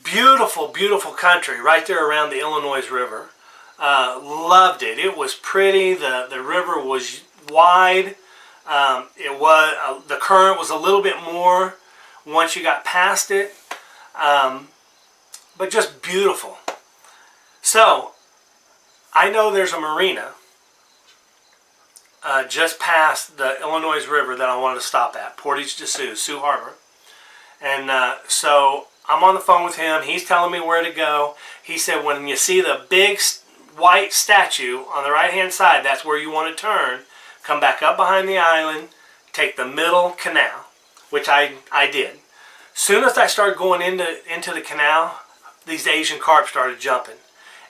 Beautiful, beautiful country right there around the Illinois River. Loved it. It was pretty. The river was wide. The current was a little bit more once you got past it, but just beautiful. So I know there's a marina just past the Illinois River that I wanted to stop at, Portage de Sioux, Sioux Harbor. And so I'm on the phone with him. He's telling me where to go. He said when you see the big white statue on the right hand side, that's where you want to turn. Come back up behind the island, take the middle canal, which I did. Soon as I started going into the canal, these Asian carp started jumping.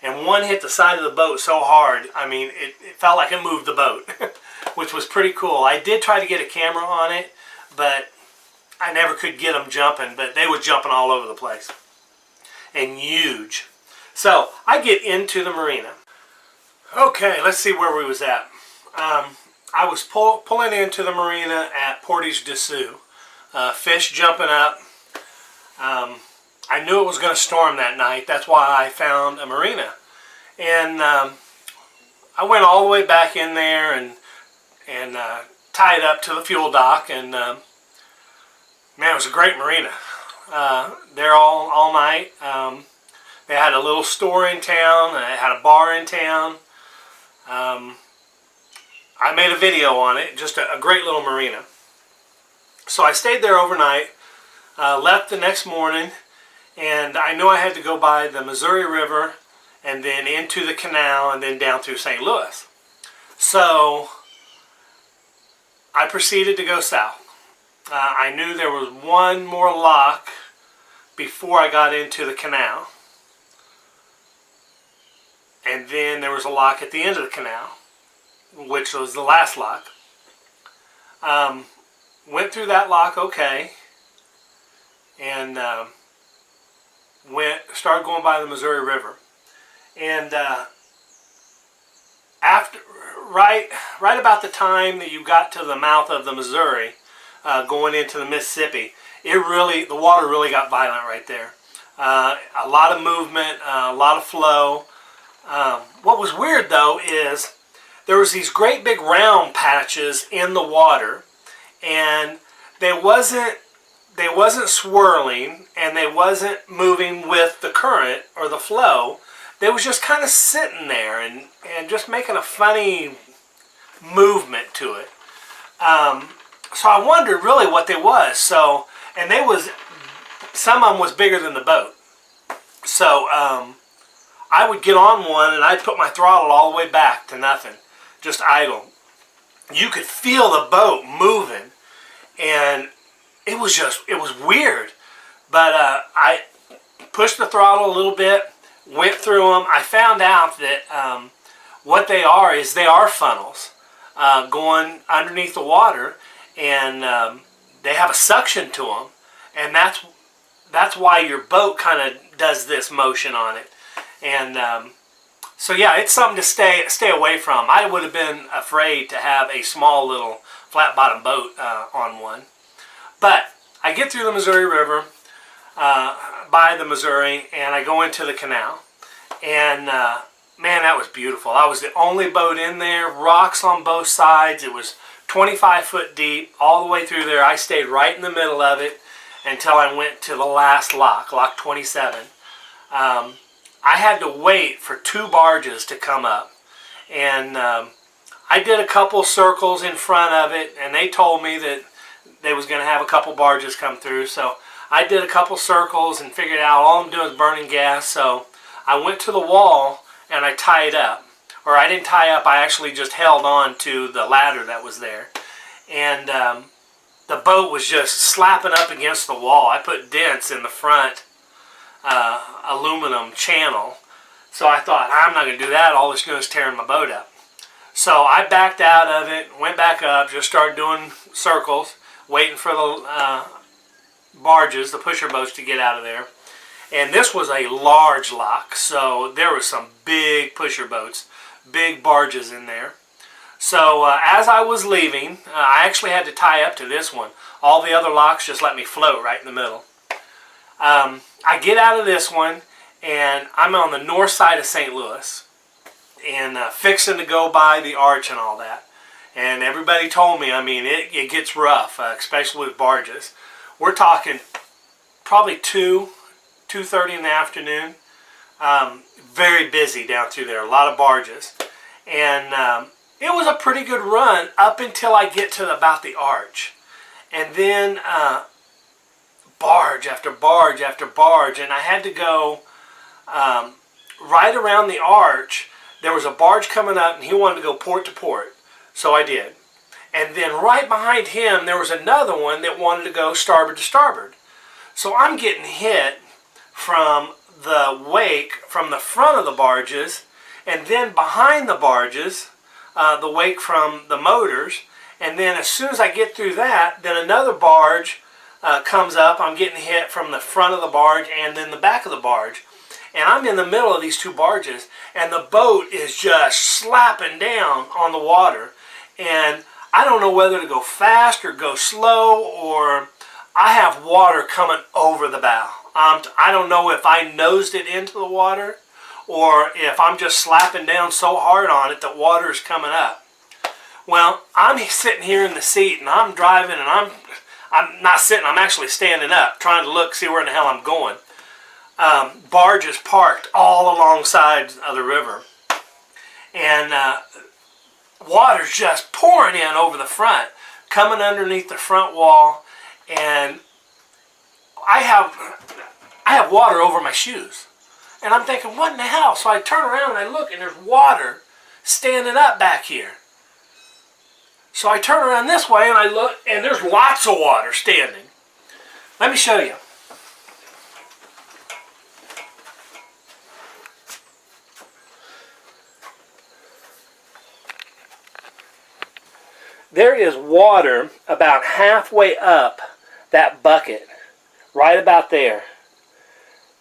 And one hit the side of the boat so hard, I mean, it felt like it moved the boat, which was pretty cool. I did try to get a camera on it, but I never could get them jumping, but they were jumping all over the place. And huge. So, I get into the marina. Okay, let's see where we was at. I was pulling into the marina at Portage de Sioux. Fish jumping up. I knew it was going to storm that night. That's why I found a marina. And I went all the way back in there and tied up to the fuel dock. And man, it was a great marina. There all night. They had a little store in town. They had a bar in town. I made a video on it. Just a great little marina. So I stayed there overnight. Left the next morning. And I knew I had to go by the Missouri River and then into the canal and then down through St. Louis. So I proceeded to go south. I knew there was one more lock before I got into the canal. And then there was a lock at the end of the canal, which was the last lock. Went through that lock okay. And started going by the Missouri River, and right about the time that you got to the mouth of the Missouri, going into the Mississippi, the water really got violent right there. A lot of movement, a lot of flow. What was weird though is there was these great big round patches in the water, and they wasn't swirling and they wasn't moving with the current or the flow. They was just kind of sitting there and just making a funny movement to it. So I wondered really what they was. So, and some of them was bigger than the boat. So I would get on one and I'd put my throttle all the way back to nothing, just idle. You could feel the boat moving, and it was weird. But I pushed the throttle a little bit, went through them. I found out that what they are funnels going underneath the water, and they have a suction to them, and that's why your boat kind of does this motion on it. And so yeah, it's something to stay away from. I would have been afraid to have a small little flat bottom boat on one. But I get through the Missouri River, by the Missouri, and I go into the canal. And man, that was beautiful. I was the only boat in there, rocks on both sides. It was 25 foot deep all the way through there. I stayed right in the middle of it until I went to the last lock, lock 27. I had to wait for 2 barges to come up. And I did a couple circles in front of it, and they told me that they was going to have a couple barges come through. So I did a couple circles and figured out all I'm doing is burning gas. So I went to the wall and I tied up. Or I didn't tie up, I actually just held on to the ladder that was there. And the boat was just slapping up against the wall. I put dents in the front aluminum channel. So I thought, I'm not going to do that. All it's doing is tearing my boat up. So I backed out of it, went back up, just started doing circles, waiting for the barges, the pusher boats, to get out of there. And this was a large lock, so there was some big pusher boats, big barges in there. So as I was leaving, I actually had to tie up to this one. All the other locks just let me float right in the middle. I get out of this one, and I'm on the north side of St. Louis, and fixing to go by the arch and all that. And everybody told me, I mean, it gets rough, especially with barges. We're talking probably 2:30 in the afternoon. Very busy down through there, a lot of barges. And it was a pretty good run up until I get to about the arch. And then barge after barge after barge, and I had to go right around the arch. There was a barge coming up, and he wanted to go port to port, so I did. And then right behind him, there was another one that wanted to go starboard to starboard. So I'm getting hit from the wake, from the front of the barges, and then behind the barges, the wake from the motors. And then as soon as I get through that, then another barge comes up. I'm getting hit from the front of the barge and then the back of the barge. And I'm in the middle of these two barges, and the boat is just slapping down on the water. And I don't know whether to go fast or go slow, or I have water coming over the bow. I don't know if I nosed it into the water or if I'm just slapping down so hard on it that water is coming up. Well, I'm sitting here in the seat, and I'm driving, and I'm not sitting, I'm actually standing up trying to look, see where in the hell I'm going. Barges parked all alongside of the river, and water's just pouring in over the front, coming underneath the front wall, and I have water over my shoes. And I'm thinking, what in the hell? So I turn around and I look, and there's water standing up back here. So I turn around this way and I look, and there's lots of water standing. Let me show you. There is water about halfway up that bucket, right about there.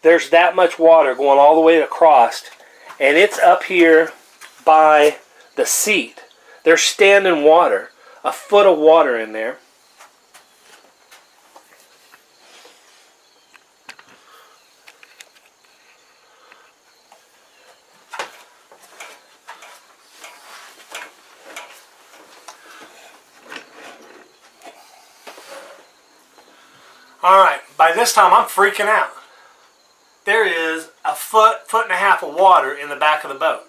There's that much water going all the way across, and it's up here by the seat. There's standing water, a foot of water in there. Alright, by this time I'm freaking out. There is a foot and a half of water in the back of the boat.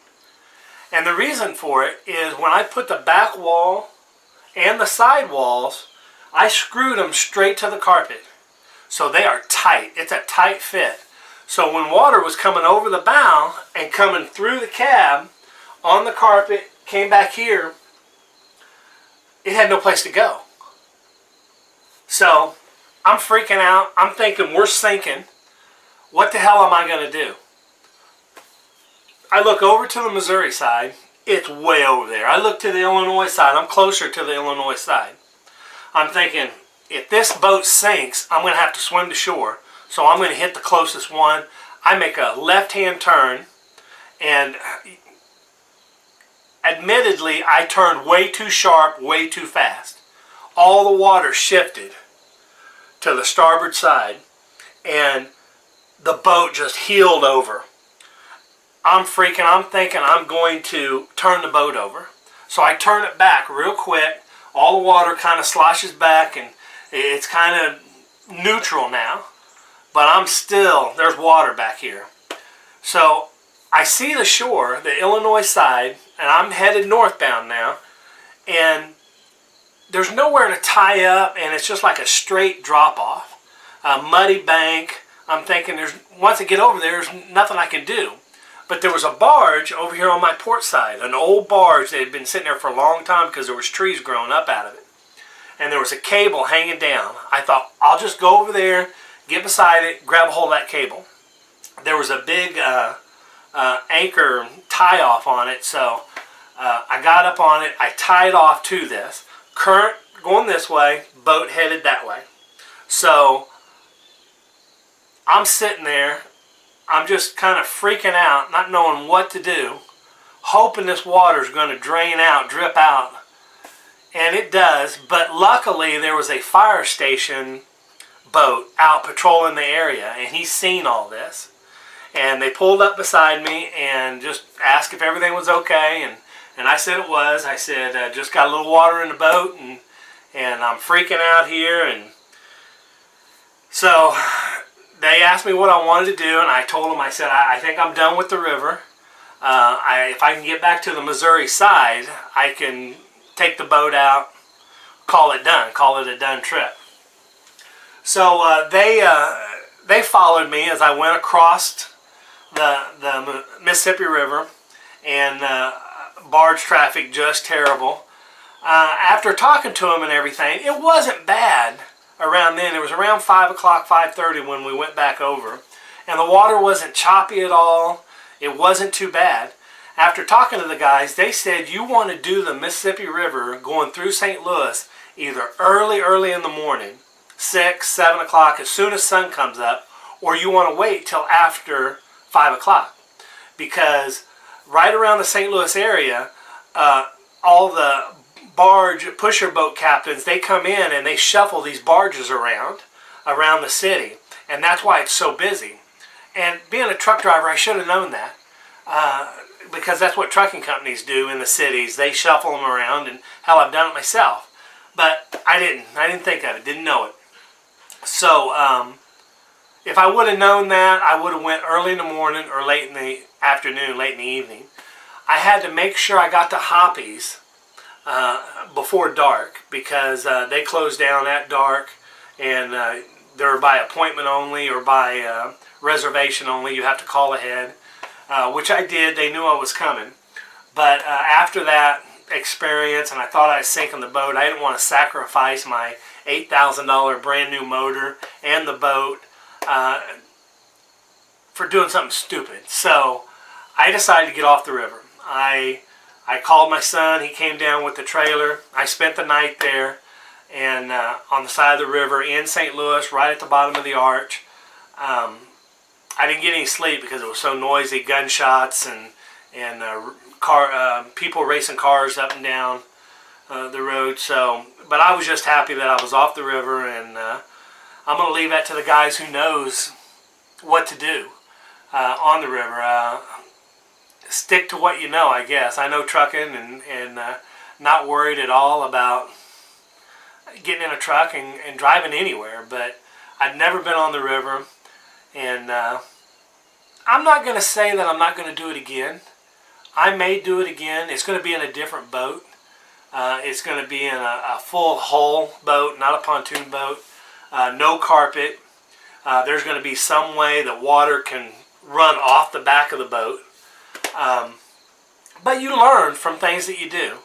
And the reason for it is when I put the back wall and the side walls, I screwed them straight to the carpet. So they are tight. It's a tight fit. So when water was coming over the bow and coming through the cab on the carpet, came back here, it had no place to go. So I'm freaking out. I'm thinking we're sinking. What the hell am I going to do? I look over to the Missouri side. It's way over there. I look to the Illinois side. I'm closer to the Illinois side. I'm thinking, if this boat sinks, I'm going to have to swim to shore. So I'm going to hit the closest one. I make a left-hand turn, and admittedly, I turned way too sharp, way too fast. All the water shifted to the starboard side, and the boat just heeled over. I'm freaking, I'm thinking I'm going to turn the boat over. So I turn it back real quick. All the water kind of sloshes back, and it's kind of neutral now. But I'm still, there's water back here. So I see the shore, the Illinois side, and I'm headed northbound now. And there's nowhere to tie up, and it's just like a straight drop-off. A muddy bank. I'm thinking, once I get over there, there's nothing I can do. But there was a barge over here on my port side, an old barge that had been sitting there for a long time because there was trees growing up out of it. And there was a cable hanging down. I thought, I'll just go over there, get beside it, grab a hold of that cable. There was a big anchor tie-off on it, so I got up on it, I tied off to this. Current going this way, boat headed that way. So I'm sitting there, I'm just kind of freaking out, not knowing what to do, hoping this water is going to drain out, drip out. And it does, but luckily there was a fire station boat out patrolling the area, and he's seen all this. And they pulled up beside me and just asked if everything was okay, and I said it was. I said, just got a little water in the boat, and I'm freaking out here. And so they asked me what I wanted to do, and I told them, I said, I think I'm done with the river. If I can get back to the Missouri side, I can take the boat out, call it done, call it a done trip. So they followed me as I went across the Mississippi River, and barge traffic just terrible. After talking to them and everything, it wasn't bad around then. It was around 5 o'clock, 5:30 when we went back over, and the water wasn't choppy at all. It wasn't too bad. After talking to the guys, they said you want to do the Mississippi River going through St. Louis either early in the morning, 6, 7 o'clock, as soon as sun comes up, or you want to wait till after 5 o'clock. Because right around the St. Louis area, all the barge pusher boat captains, they come in and they shuffle these barges around the city, and that's why it's so busy. And being a truck driver, I should have known that, because that's what trucking companies do in the cities. They shuffle them around, and hell, I've done it myself. But I didn't think of it, didn't know it. So if I would have known that, I would have went early in the morning or late in the afternoon, late in the evening. I had to make sure I got to Hoppy's before dark, because they close down at dark, and they're by appointment only or by reservation only. You have to call ahead, which I did. They knew I was coming. But after that experience, and I thought I was sinking the boat, I didn't want to sacrifice my $8,000 brand new motor and the boat for doing something stupid. So I decided to get off the river. I called my son. He came down with the trailer. I spent the night there, and on the side of the river in St. Louis, right at the bottom of the arch. I didn't get any sleep because it was so noisy, gunshots and people racing cars up and down the road. So, but I was just happy that I was off the river, and I'm going to leave that to the guys who knows what to do on the river. Stick to what you know, I guess. I know trucking, and not worried at all about getting in a truck and driving anywhere, but I'd never been on the river, and I'm not going to say that I'm not going to do it again. I may do it again. It's going to be in a different boat. It's going to be in a full hull boat, not a pontoon boat. No carpet. There's going to be some way that water can run off the back of the boat. But you learn from things that you do.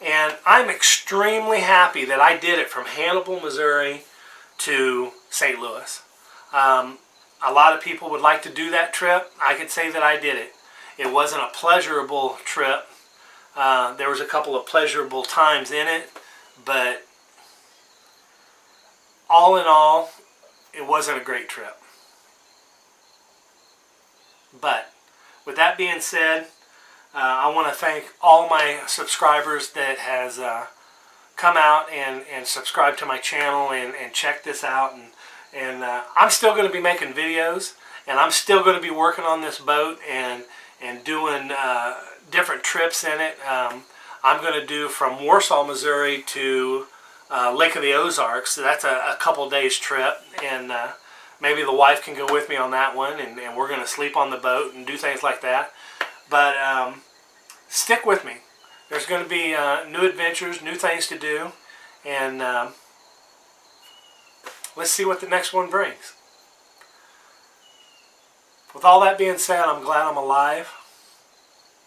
And I'm extremely happy that I did it from Hannibal, Missouri to St. Louis. A lot of people would like to do that trip. I could say that I did it. It wasn't a pleasurable trip. There was a couple of pleasurable times in it, but all in all, it wasn't a great trip. But with that being said, I want to thank all my subscribers that has come out and subscribed to my channel and checked this out. And I'm still going to be making videos, and I'm still going to be working on this boat and doing different trips in it. I'm going to do from Warsaw, Missouri to Lake of the Ozarks. So that's a couple days trip, and maybe the wife can go with me on that one, and we're going to sleep on the boat and do things like that. But stick with me. There's going to be new adventures, new things to do, and let's see what the next one brings. With all that being said, I'm glad I'm alive.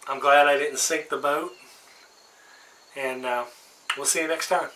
I'm glad I didn't sink the boat, and we'll see you next time.